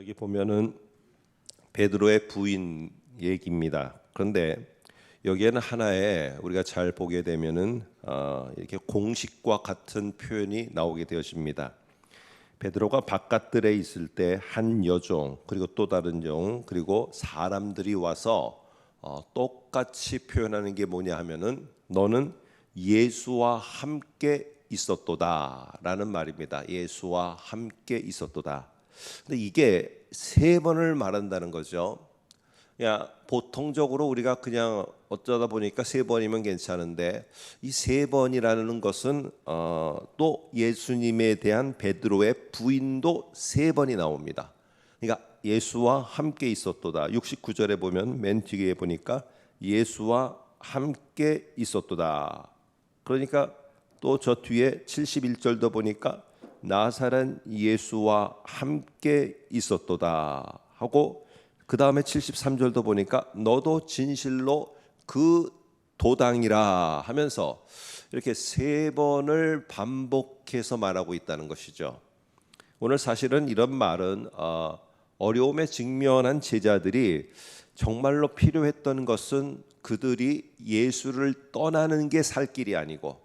여기 보면은 베드로의 부인 얘기입니다. 그런데 여기에는 하나의 우리가 잘 보게 되면은 이렇게 공식과 같은 표현이 나오게 되어집니다. 베드로가 바깥들에 있을 때 한 여종 그리고 또 다른 종 그리고 사람들이 와서 똑같이 표현하는 게 뭐냐 하면은 너는 예수와 함께 있었도다라는 말입니다. 예수와 함께 있었도다. 근데 이게 세 번을 말한다는 거죠. 야, 보통적으로 우리가 그냥 어쩌다 보니까 세 번이면 괜찮은데 이 세 번이라는 것은 또 예수님에 대한 베드로의 부인도 세 번이 나옵니다. 그러니까 예수와 함께 있었도다. 69절에 보면 맨 뒤에 보니까 예수와 함께 있었도다. 그러니까 또 저 뒤에 71절도 보니까 나사렛 예수와 함께 있었도다 하고 그 다음에 73절도 보니까 너도 진실로 그 도당이라 하면서 이렇게 세 번을 반복해서 말하고 있다는 것이죠. 오늘 사실은 이런 말은 어려움에 직면한 제자들이 정말로 필요했던 것은 그들이 예수를 떠나는 게 살 길이 아니고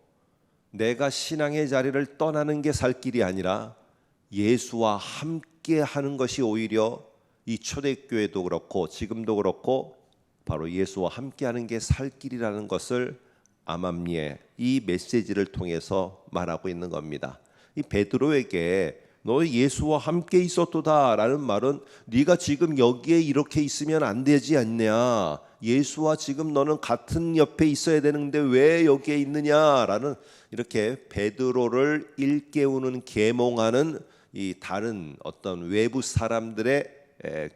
내가 신앙의 자리를 떠나는 게 살 길이 아니라 예수와 함께 하는 것이 오히려 이 초대교회도 그렇고 지금도 그렇고 바로 예수와 함께하는 게 살 길이라는 것을 암암리에 이 메시지를 통해서 말하고 있는 겁니다. 이 베드로에게 너 예수와 함께 있었도다라는 말은 네가 지금 여기에 이렇게 있으면 안 되지 않냐, 예수와 지금 너는 같은 옆에 있어야 되는데 왜 여기에 있느냐라는 이렇게 베드로를 일깨우는 계몽하는 이 다른 어떤 외부 사람들의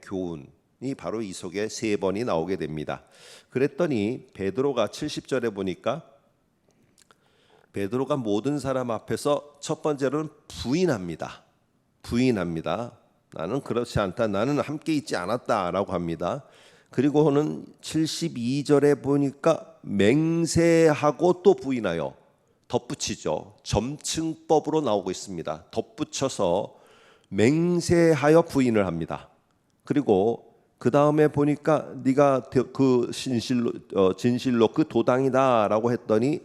교훈이 바로 이 속에 세 번이 나오게 됩니다. 그랬더니 베드로가 70절에 보니까 베드로가 모든 사람 앞에서 첫 번째로는 부인합니다. 나는 그렇지 않다. 나는 함께 있지 않았다라고 합니다. 그리고는 72절에 보니까 맹세하고 또 부인하여 덧붙이죠. 점층법으로 나오고 있습니다. 덧붙여서 맹세하여 부인을 합니다. 그리고 그 다음에 보니까 네가 그 진실로 그 도당이다라고 했더니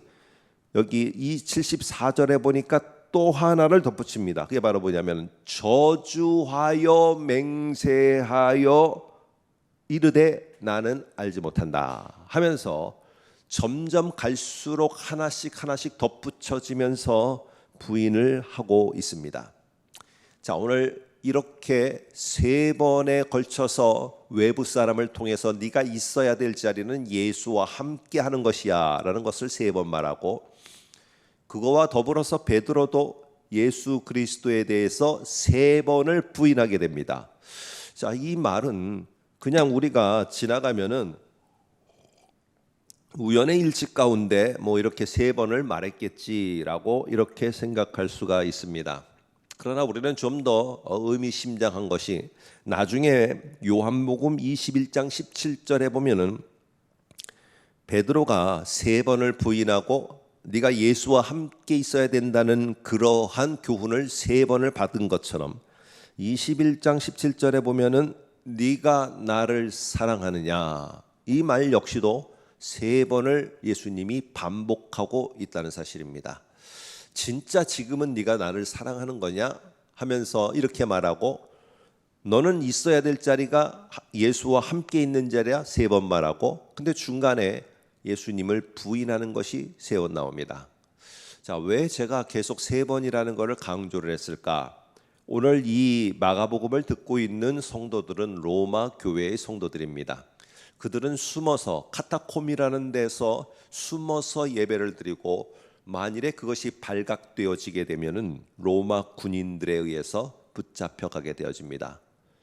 여기 이 74절에 보니까 또 하나를 덧붙입니다. 그게 바로 뭐냐면 저주하여 맹세하여 이르되 나는 알지 못한다 하면서 점점 갈수록 하나씩 덧붙여지면서 부인을 하고 있습니다. 자, 오늘 이렇게 세 번에 걸쳐서 외부 사람을 통해서 네가 있어야 될 자리는 예수와 함께 하는 것이야 라는 것을 세 번 말하고, 그거와 더불어서 베드로도 예수 그리스도에 대해서 세 번을 부인하게 됩니다. 자, 이 말은 그냥 우리가 지나가면은 우연의 일치 가운데 뭐 이렇게 세 번을 말했겠지라고 이렇게 생각할 수가 있습니다. 그러나 우리는 좀 더 의미심장한 것이 나중에 요한복음 21장 17절에 보면은 베드로가 세 번을 부인하고 네가 예수와 함께 있어야 된다는 그러한 교훈을 세 번을 받은 것처럼 21장 17절에 보면은 네가 나를 사랑하느냐, 이 말 역시도 세 번을 예수님이 반복하고 있다는 사실입니다. 진짜 지금은 네가 나를 사랑하는 거냐 하면서 이렇게 말하고, 너는 있어야 될 자리가 예수와 함께 있는 자리야 세 번 말하고, 근데 중간에 예수님을 부인하는 것이 세 번 나옵니다. 자, 왜 제가 계속 세 번이라는 것을 강조를 했을까? 오늘 이 마가복음을 듣고 있는 성도들은 로마 교회의 성도들입니다. 그들은 숨어서 카타콤이라는 데서 숨어서 예배를 드리고, 만일에 그것이 발각되어지게 되면은 로마 군인들에 의해서 붙잡혀가게 되어집니다.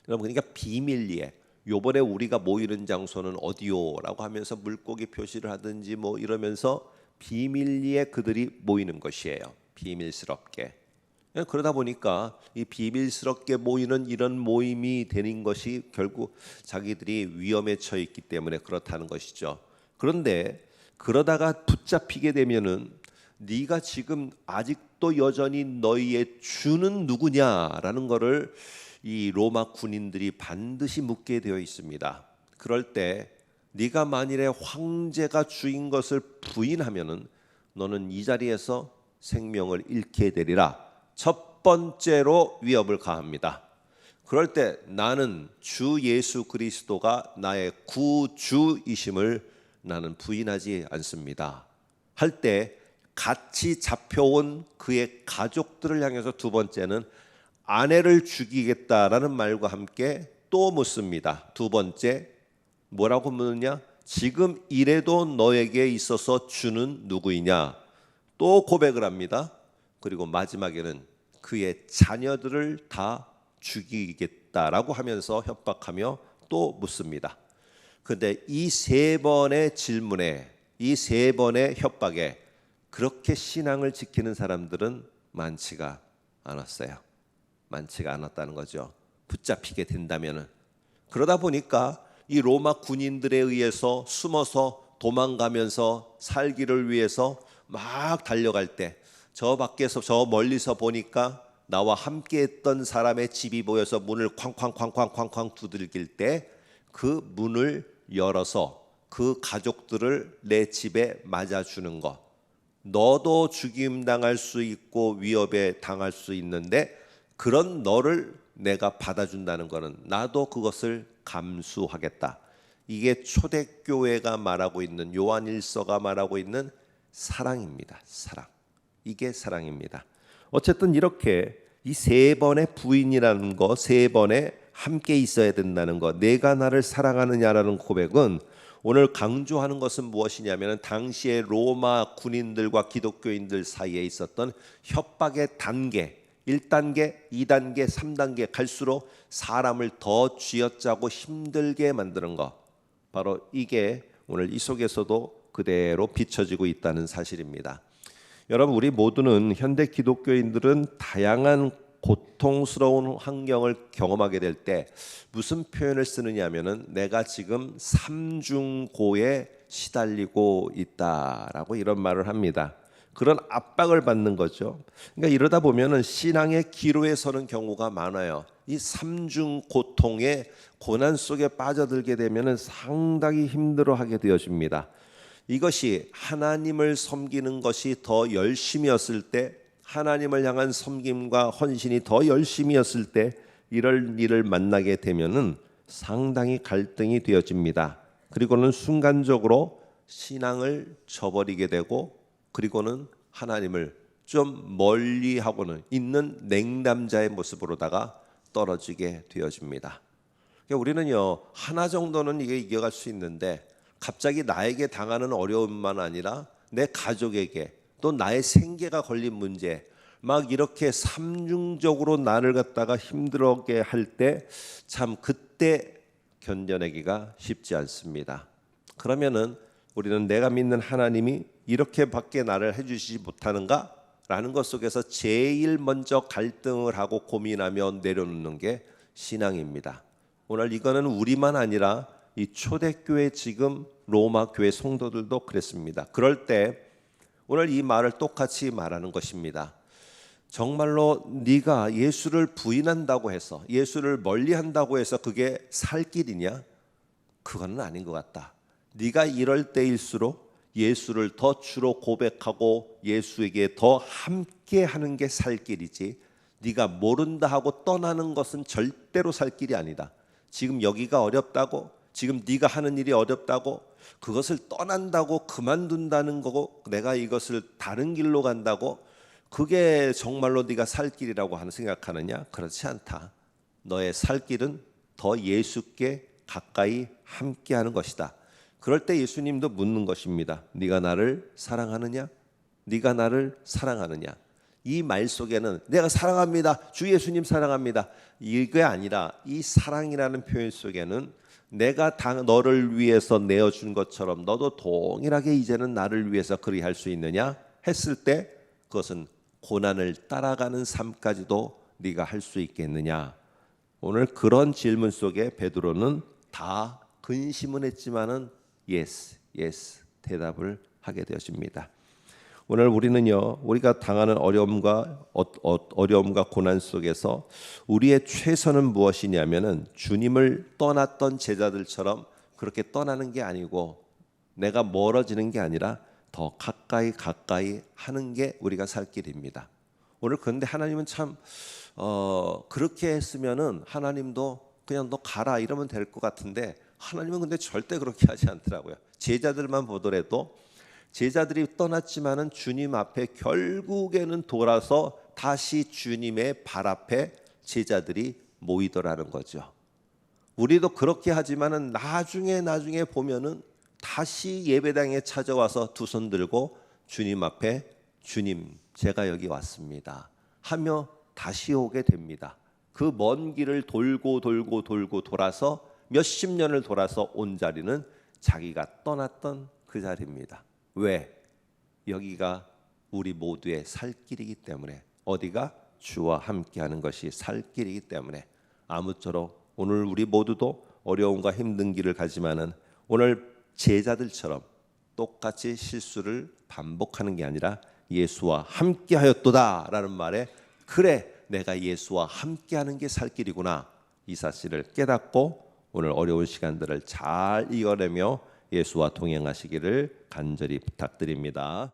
여러분, 그러니까 비밀리에 요번에 우리가 모이는 장소는 어디요라고 하면서 물고기 표시를 하든지 뭐 이러면서 비밀리에 그들이 모이는 것이에요. 비밀스럽게. 그러다 보니까 이 비밀스럽게 모이는 이런 모임이 되는 것이 결국 자기들이 위험에 처해 있기 때문에 그렇다는 것이죠. 그런데 그러다가 붙잡히게 되면은 네가 지금 아직도 여전히 너희의 주는 누구냐라는 것을 이 로마 군인들이 반드시 묻게 되어 있습니다. 그럴 때 네가 만일에 황제가 주인 것을 부인하면은 너는 이 자리에서 생명을 잃게 되리라. 첫 번째로 위협을 가합니다. 그럴 때 나는 주 예수 그리스도가 나의 구주이심을 나는 부인하지 않습니다. 할 때 같이 잡혀온 그의 가족들을 향해서 두 번째는 아내를 죽이겠다라는 말과 함께 또 묻습니다. 두 번째 뭐라고 묻느냐? 지금 이래도 너에게 있어서 주는 누구이냐? 또 고백을 합니다. 그리고 마지막에는 그의 자녀들을 다 죽이겠다라고 하면서 협박하며 또 묻습니다. 그런데 이 세 번의 질문에, 이 세 번의 협박에 그렇게 신앙을 지키는 사람들은 많지가 않았어요. 많지가 않았다는 거죠. 붙잡히게 된다면은. 그러다 보니까 이 로마 군인들에 의해서 숨어서 도망가면서 살기를 위해서 막 달려갈 때 저 밖에서 저 멀리서 보니까 나와 함께했던 사람의 집이 보여서 문을 쾅쾅쾅쾅쾅쾅 두들길 때 그 문을 열어서 그 가족들을 내 집에 맞아주는 것. 너도 죽임당할 수 있고 위협에 당할 수 있는데 그런 너를 내가 받아준다는 것은 나도 그것을 감수하겠다. 이게 초대교회가 말하고 있는, 요한일서가 말하고 있는 사랑입니다. 사랑. 이게 사랑입니다. 어쨌든 이렇게 이 세 번의 부인이라는 거, 세 번에 함께 있어야 된다는 거, 내가 나를 사랑하느냐라는 고백은 오늘 강조하는 것은 무엇이냐면 당시에 로마 군인들과 기독교인들 사이에 있었던 협박의 단계, 1단계, 2단계, 3단계 갈수록 사람을 더 쥐어짜고 힘들게 만드는 것, 바로 이게 오늘 이 속에서도 그대로 비춰지고 있다는 사실입니다. 여러분, 우리 모두는 현대 기독교인들은 다양한 고통스러운 환경을 경험하게 될 때 무슨 표현을 쓰느냐 하면은 내가 지금 삼중고에 시달리고 있다라고 이런 말을 합니다. 그런 압박을 받는 거죠. 그러니까 이러다 보면은 신앙의 기로에 서는 경우가 많아요. 이 삼중 고통의 고난 속에 빠져들게 되면은 상당히 힘들어하게 되어집니다. 이것이 하나님을 섬기는 것이 더 열심이었을 때, 하나님을 향한 섬김과 헌신이 더 열심이었을 때 이럴 일을 만나게 되면은 상당히 갈등이 되어집니다. 그리고는 순간적으로 신앙을 저버리게 되고, 그리고는 하나님을 좀 멀리하고는 있는 냉담자의 모습으로다가 떨어지게 되어집니다. 그러니까 우리는요, 하나 정도는 이게 이겨갈 수 있는데 갑자기 나에게 당하는 어려움만 아니라 내 가족에게 또 나의 생계가 걸린 문제, 막 이렇게 삼중적으로 나를 갖다가 힘들게 할 때 참 그때 견뎌내기가 쉽지 않습니다. 그러면은 우리는 내가 믿는 하나님이 이렇게밖에 나를 해주시지 못하는가? 라는 것 속에서 제일 먼저 갈등을 하고 고민하며 내려놓는 게 신앙입니다. 오늘 이거는 우리만 아니라 이 초대교회 지금 로마 교회 성도들도 그랬습니다. 그럴 때 오늘 이 말을 똑같이 말하는 것입니다. 정말로 네가 예수를 부인한다고 해서, 예수를 멀리한다고 해서 그게 살 길이냐? 그건 아닌 것 같다. 네가 이럴 때일수록 예수를 더 주로 고백하고 예수에게 더 함께 하는 게 살 길이지, 네가 모른다 하고 떠나는 것은 절대로 살 길이 아니다. 지금 여기가 어렵다고, 지금 네가 하는 일이 어렵다고, 그것을 떠난다고 그만둔다는 거고, 내가 이것을 다른 길로 간다고 그게 정말로 네가 살 길이라고 하는 생각하느냐? 그렇지 않다. 너의 살 길은 더 예수께 가까이 함께하는 것이다. 그럴 때 예수님도 묻는 것입니다. 네가 나를 사랑하느냐? 네가 나를 사랑하느냐? 이 말 속에는 내가 사랑합니다, 주 예수님 사랑합니다, 이게 아니라 이 사랑이라는 표현 속에는 내가 너를 위해서 내어준 것처럼 너도 동일하게 이제는 나를 위해서 그리할 수 있느냐 했을 때 그것은 고난을 따라가는 삶까지도 네가 할 수 있겠느냐. 오늘 그런 질문 속에 베드로는 다 근심은 했지만은 yes 대답을 하게 되어집니다. 오늘 우리는요, 우리가 당하는 어려움과 고난 속에서 우리의 최선은 무엇이냐면은 주님을 떠났던 제자들처럼 그렇게 떠나는 게 아니고 내가 멀어지는 게 아니라 더 가까이 하는 게 우리가 살 길입니다. 오늘 그런데 하나님은 참 그렇게 했으면은 하나님도 그냥 너 가라 이러면 될 것 같은데 하나님은 근데 절대 그렇게 하지 않더라고요. 제자들만 보더라도 제자들이 떠났지만은 주님 앞에 결국에는 돌아서 다시 주님의 발 앞에 제자들이 모이더라는 거죠. 우리도 그렇게 하지만은 나중에 보면은 다시 예배당에 찾아와서 두 손 들고 주님 앞에 주님 제가 여기 왔습니다 하며 다시 오게 됩니다. 그 먼 길을 돌고 돌아서 몇십 년을 돌아서 온 자리는 자기가 떠났던 그 자리입니다. 왜? 여기가 우리 모두의 살 길이기 때문에, 어디가? 주와 함께하는 것이 살 길이기 때문에 아무쪼록 오늘 우리 모두도 어려움과 힘든 길을 가지만은 오늘 제자들처럼 똑같이 실수를 반복하는 게 아니라 예수와 함께하였도다라는 말에 그래 내가 예수와 함께하는 게 살 길이구나 이 사실을 깨닫고 오늘 어려운 시간들을 잘 이겨내며 예수와 동행하시기를 간절히 부탁드립니다.